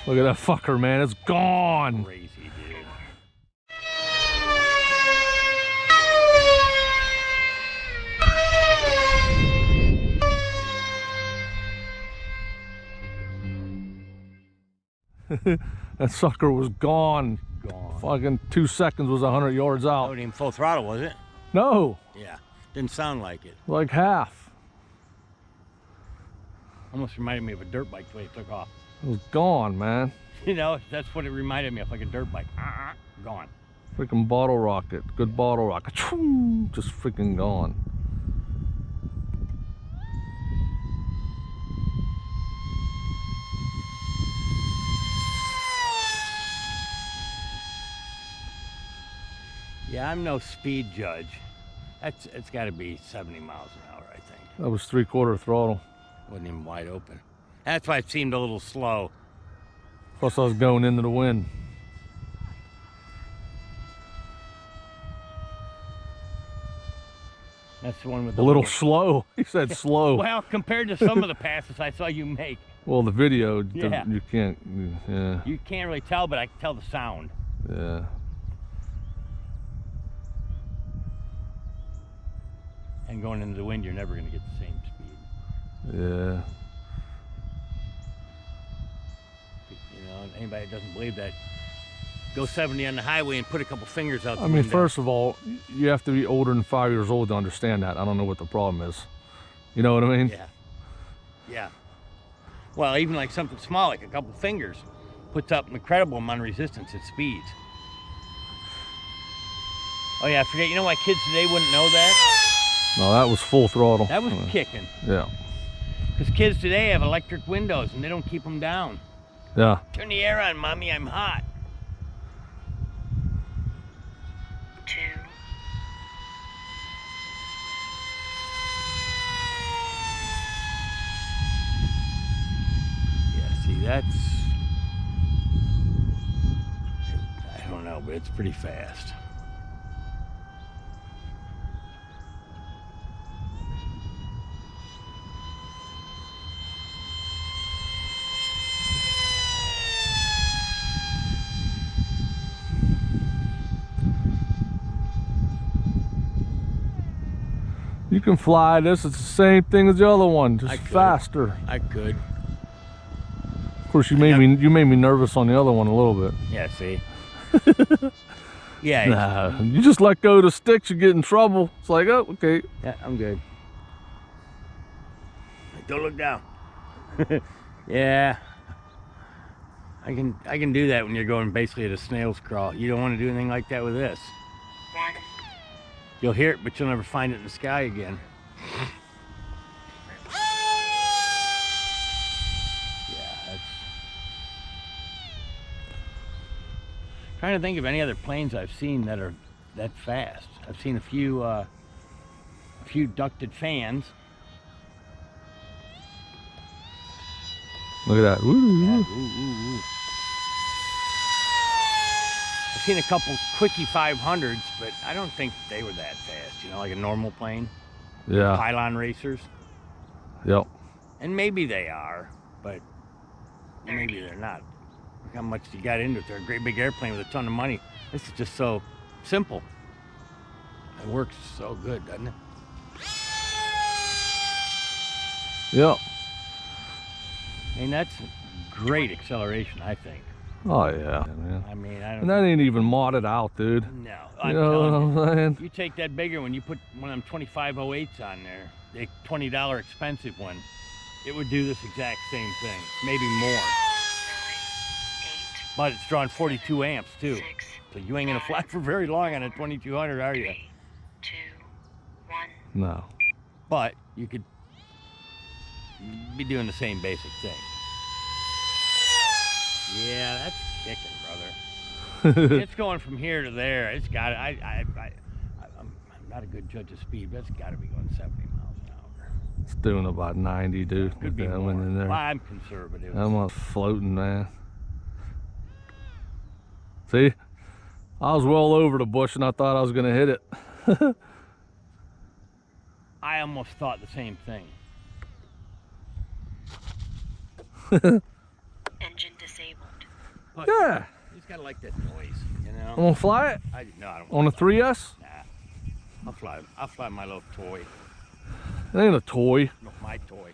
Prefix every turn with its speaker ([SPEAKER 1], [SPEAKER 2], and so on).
[SPEAKER 1] Look at that fucker, man. It's gone.
[SPEAKER 2] Crazy, dude.
[SPEAKER 1] That sucker was gone.
[SPEAKER 2] Gone.
[SPEAKER 1] Fucking 2 seconds was 100 yards
[SPEAKER 2] That
[SPEAKER 1] out.
[SPEAKER 2] wasn't even full throttle, was it?
[SPEAKER 1] No,
[SPEAKER 2] Yeah. Didn't sound like it.
[SPEAKER 1] like half.
[SPEAKER 2] Almost reminded me of a dirt bike the way it took off.
[SPEAKER 1] It was gone, man.
[SPEAKER 2] You know, that's what it reminded me of, like a dirt bike. Gone.
[SPEAKER 1] Freaking bottle rocket. Good bottle rocket. Just freaking gone.
[SPEAKER 2] Yeah, I'm no speed judge. It's got to be 70 miles an hour, I think.
[SPEAKER 1] That was 3/4 throttle.
[SPEAKER 2] Wasn't even wide open. That's why it seemed a little slow.
[SPEAKER 1] Plus I was going into the wind.
[SPEAKER 2] That's the one with
[SPEAKER 1] A
[SPEAKER 2] the
[SPEAKER 1] little slow. He said slow.
[SPEAKER 2] Well, compared to some of the passes I saw you make,
[SPEAKER 1] Well, the video,
[SPEAKER 2] Yeah.
[SPEAKER 1] you can't, yeah,
[SPEAKER 2] you can't really tell, but I can tell the sound.
[SPEAKER 1] yeah.
[SPEAKER 2] And going into the wind, you're never going to get the same speed.
[SPEAKER 1] Yeah.
[SPEAKER 2] You know, anybody that doesn't believe that, go 70 on the highway and put a couple fingers out the
[SPEAKER 1] I mean,
[SPEAKER 2] window.
[SPEAKER 1] first of all, you have to be older than 5 years old to understand that. I don't know what the problem is. You know what I mean?
[SPEAKER 2] Yeah. Yeah. Well, even like something small, like a couple fingers, puts up an incredible amount of resistance at speeds. Oh yeah, I forget. You know why kids today wouldn't know that?
[SPEAKER 1] No, that was full throttle.
[SPEAKER 2] That was kicking.
[SPEAKER 1] Yeah.
[SPEAKER 2] Because kids today have electric windows and they don't keep them down.
[SPEAKER 1] Yeah.
[SPEAKER 2] Turn the air on, mommy, I'm hot.
[SPEAKER 3] 2,
[SPEAKER 2] Yeah, see, that's... I don't know, but it's pretty fast.
[SPEAKER 1] You can fly this. It's the same thing as the other one,
[SPEAKER 2] I
[SPEAKER 1] just
[SPEAKER 2] could.
[SPEAKER 1] faster.
[SPEAKER 2] I could.
[SPEAKER 1] Of course, you made me nervous on the other one a little bit.
[SPEAKER 2] Yeah, see? Yeah,
[SPEAKER 1] Nah, you just let go of the sticks, you get in trouble. It's like, oh, okay.
[SPEAKER 2] yeah, I'm good. Don't look down. Yeah. I can do that when you're going basically at a snail's crawl. You don't want to do anything like that with this.
[SPEAKER 3] 1,
[SPEAKER 2] You'll hear it, but you'll never find it in the sky again. Yeah, that's... Trying to think of any other planes I've seen that are that fast. I've seen a few ducted fans.
[SPEAKER 1] Look at that. Ooh,
[SPEAKER 2] Yeah,
[SPEAKER 1] ooh.
[SPEAKER 2] ooh. I've seen a couple quickie 500s, but I don't think they were that fast. You know, like a normal plane.
[SPEAKER 1] Yeah.
[SPEAKER 2] Pylon racers.
[SPEAKER 1] Yep.
[SPEAKER 2] And maybe they are, but maybe they're not. Look how much you got into it. They're a great big airplane with a ton of money. This is just so simple. It works so good, doesn't it?
[SPEAKER 1] Yep.
[SPEAKER 2] I mean, that's great acceleration, I think.
[SPEAKER 1] Oh yeah, man.
[SPEAKER 2] I mean, I
[SPEAKER 1] And
[SPEAKER 2] don't
[SPEAKER 1] that ain't even modded out, dude.
[SPEAKER 2] No,
[SPEAKER 1] You
[SPEAKER 2] I'm
[SPEAKER 1] know
[SPEAKER 2] telling
[SPEAKER 1] what
[SPEAKER 2] you.
[SPEAKER 1] I'm saying?
[SPEAKER 2] You take that bigger one, you put one of them 2508s on there, the $20 expensive one, it would do this exact same thing, maybe more.
[SPEAKER 3] 9, 8,
[SPEAKER 2] But it's drawing 42 amps too.
[SPEAKER 3] 6,
[SPEAKER 2] So you ain't gonna fly for very long on a 2200, are you?
[SPEAKER 3] 3, 2, 1.
[SPEAKER 1] No.
[SPEAKER 2] But you could be doing the same basic thing. Yeah, that's kicking, brother. It's going from here to there. It's got to, I'm not a good judge of speed, but it's got to be going 70 miles an hour.
[SPEAKER 1] It's doing about 90, dude.
[SPEAKER 2] Could
[SPEAKER 1] with
[SPEAKER 2] be
[SPEAKER 1] that
[SPEAKER 2] more.
[SPEAKER 1] one in there.
[SPEAKER 2] Well, I'm conservative.
[SPEAKER 1] I'm on floating, man. See? I was well over the bush and I thought I was gonna hit it.
[SPEAKER 2] I almost thought the same thing.
[SPEAKER 3] Engine disabled.
[SPEAKER 2] But
[SPEAKER 1] Yeah.
[SPEAKER 2] you just gotta like that noise, you know.
[SPEAKER 1] I'm gonna fly it
[SPEAKER 2] No, I don't.
[SPEAKER 1] on the 3S.
[SPEAKER 2] Nah, I'll fly my little toy.
[SPEAKER 1] It ain't a toy.
[SPEAKER 2] No, my toy.